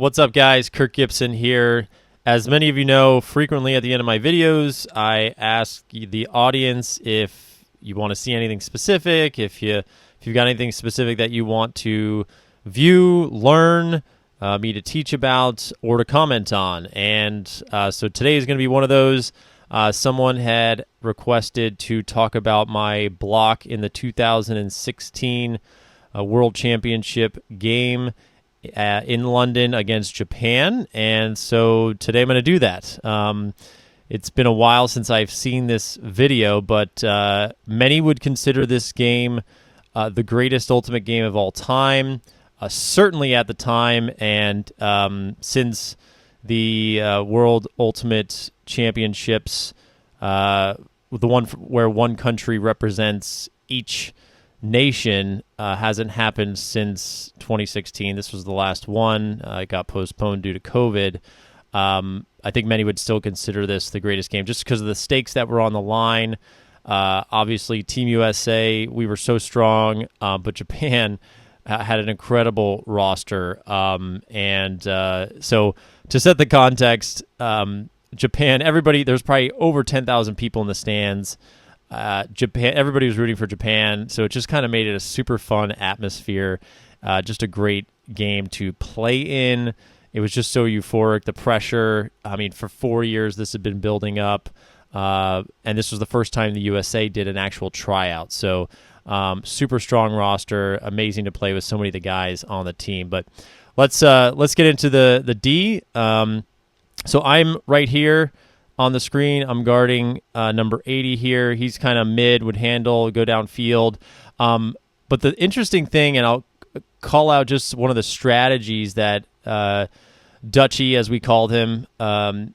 What's up, guys? Kirk Gibson here. As many of you know, frequently at the end of my videos, I ask the audience if you want to see anything specific, if you've got anything specific that you want to view, learn, me to teach about, or to comment on. And so today is going to be one of those. Someone had requested to talk about my block in the 2016 World Championship game in London against Japan, and so today I'm going to do that. It's been a while since I've seen this video, but many would consider this game the greatest Ultimate game of all time, certainly at the time, and since the World Ultimate Championships, the one where one country represents each nation, hasn't happened since 2016. This was the last one. It got postponed due to COVID. I think many would still consider this the greatest game just because of the stakes that were on the line. Obviously, Team USA, we were so strong, but Japan had an incredible roster. So to set the context, Japan, everybody, there's probably over 10,000 people in the stands. Japan, everybody was rooting for Japan, so it just kind of made it a super fun atmosphere, just a great game to play in. It was just so euphoric, the pressure. I mean, for 4 years this had been building up, and this was the first time the USA did an actual tryout. So super strong roster, amazing to play with so many of the guys on the team. But let's get into the D. So I'm right here on the screen. I'm guarding number 80 here. He's kind of mid, would handle, go downfield. But the interesting thing, and I'll call out just one of the strategies that Dutchie, as we called him,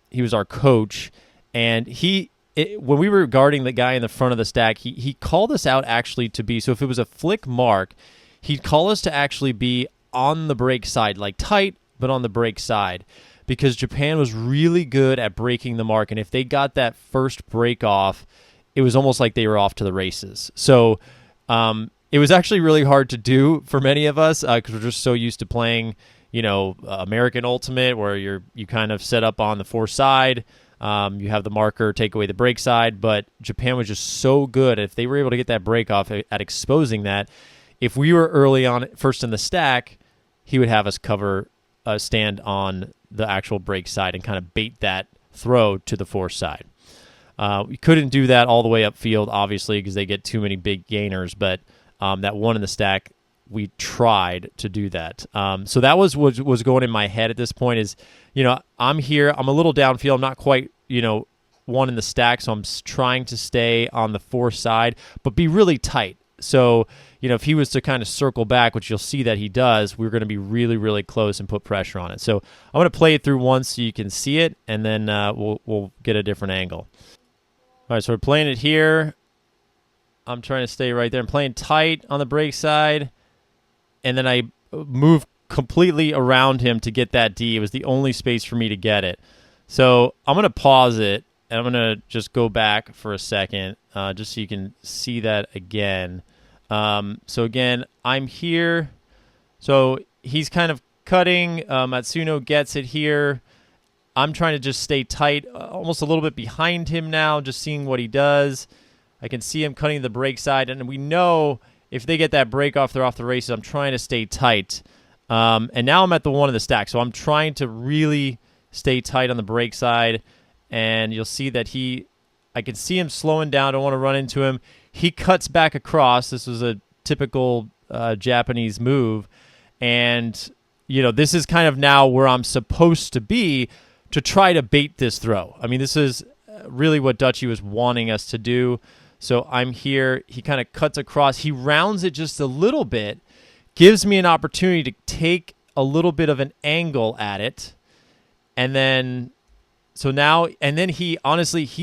he was our coach, and when we were guarding the guy in the front of the stack, he called us out actually to be, so if it was a flick mark, he'd call us to actually be on the break side, like tight, but on the break side, because Japan was really good at breaking the mark, and if they got that first break off, it was almost like they were off to the races. So it was actually really hard to do for many of us because we're just so used to playing, American Ultimate, where you kind of set up on the fore side. You have the marker take away the break side, but Japan was just so good. If they were able to get that break off at exposing that, if we were early on first in the stack, he would have us stand on the actual break side and kind of bait that throw to the fore side. We couldn't do that all the way upfield, obviously, because they get too many big gainers, but that one in the stack, we tried to do that. So that was going in my head at this point is, I'm here, I'm a little downfield, I'm not quite, one in the stack, so I'm trying to stay on the fore side, but be really tight. So, if he was to kind of circle back, which you'll see that he does, we're going to be really, really close and put pressure on it. So I'm going to play it through once so you can see it, and then we'll get a different angle. All right, so we're playing it here. I'm trying to stay right there. I'm playing tight on the break side, and then I move completely around him to get that D. It was the only space for me to get it. So I'm going to pause it, and I'm going to just go back for a second just so you can see that again. So again, I'm here. So he's kind of cutting. Matsuno gets it here. I'm trying to just stay tight, almost a little bit behind him now, just seeing what he does. I can see him cutting the break side, and we know if they get that break off, they're off the races. I'm trying to stay tight. And now I'm at the one in the stack, so I'm trying to really stay tight on the break side, and you'll see that I can see him slowing down. I don't want to run into him. He cuts back across. This was a typical Japanese move, and this is kind of now where I'm supposed to be to try to bait this throw. I mean, this is really what Dutchie was wanting us to do. So I'm here. He kind of cuts across. He rounds it just a little bit, gives me an opportunity to take a little bit of an angle at it, and then he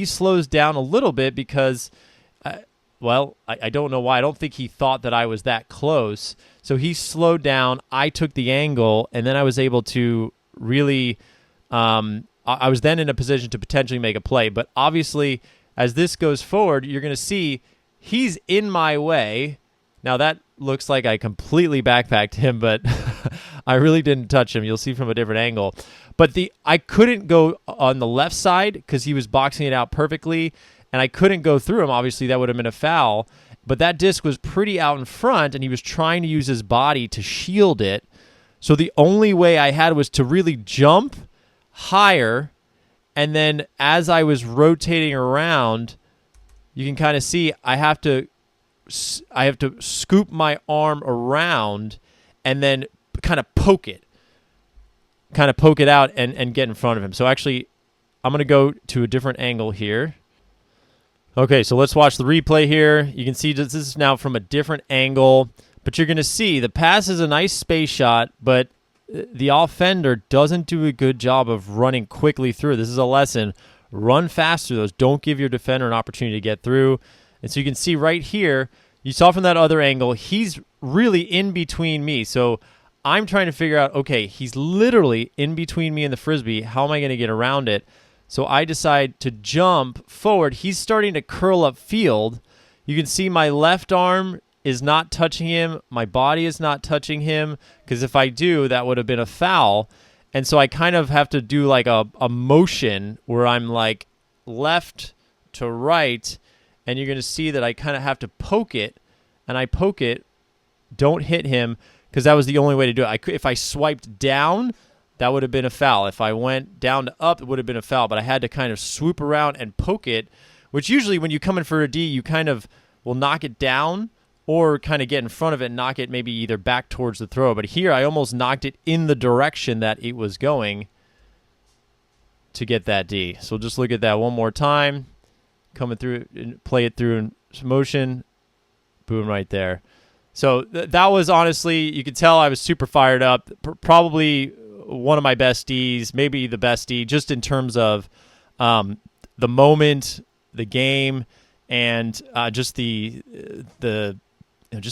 slows down a little bit because, I don't know why. I don't think he thought that I was that close. So he slowed down. I took the angle, and then I was able to really I was then in a position to potentially make a play. But obviously, as this goes forward, you're going to see he's in my way, Now that looks like I completely backpacked him, but I really didn't touch him. You'll see from a different angle. But I couldn't go on the left side because he was boxing it out perfectly, and I couldn't go through him. Obviously, that would have been a foul. But that disc was pretty out in front, and he was trying to use his body to shield it. So the only way I had was to really jump higher, and then as I was rotating around, you can kind of see I have to scoop my arm around and then kind of poke it out and get in front of him. So actually, I'm going to go to a different angle here. Okay, so let's watch the replay here. You can see this is now from a different angle, but you're going to see the pass is a nice space shot, but the offender doesn't do a good job of running quickly through. This is a lesson. Run fast through those. Don't give your defender an opportunity to get through. And so you can see right here, you saw from that other angle, he's really in between me. So I'm trying to figure out, okay, he's literally in between me and the Frisbee. How am I going to get around it? So I decide to jump forward. He's starting to curl up field. You can see my left arm is not touching him. My body is not touching him, because if I do, that would have been a foul. And so I kind of have to do like a motion where I'm like left to right, and you're going to see that I kind of have to poke it, and I poke it, don't hit him, because that was the only way to do it. If I swiped down, that would have been a foul. If I went down to up, it would have been a foul, but I had to kind of swoop around and poke it, which usually when you come in for a D, you kind of will knock it down or kind of get in front of it and knock it maybe either back towards the throw. But here I almost knocked it in the direction that it was going to get that D. So just look at that one more time. Coming through and play it through in motion. Boom, right there. So that was honestly, you could tell I was super fired up. Probably one of my best Ds, maybe the best D, just in terms of the moment, the game, and just the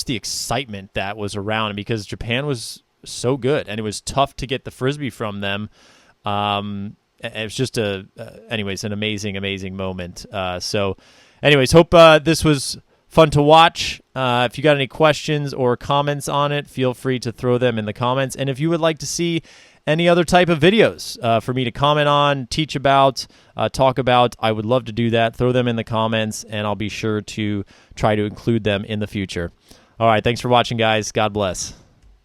excitement that was around, because Japan was so good and it was tough to get the Frisbee from them. It was just anyways, an amazing moment. So anyways, hope this was fun to watch. If you got any questions or comments on it, feel free to throw them in the comments. And if you would like to see any other type of videos for me to comment on, teach about, talk about, I would love to do that. Throw them in the comments, and I'll be sure to try to include them in the future. All right, thanks for watching, guys. God bless.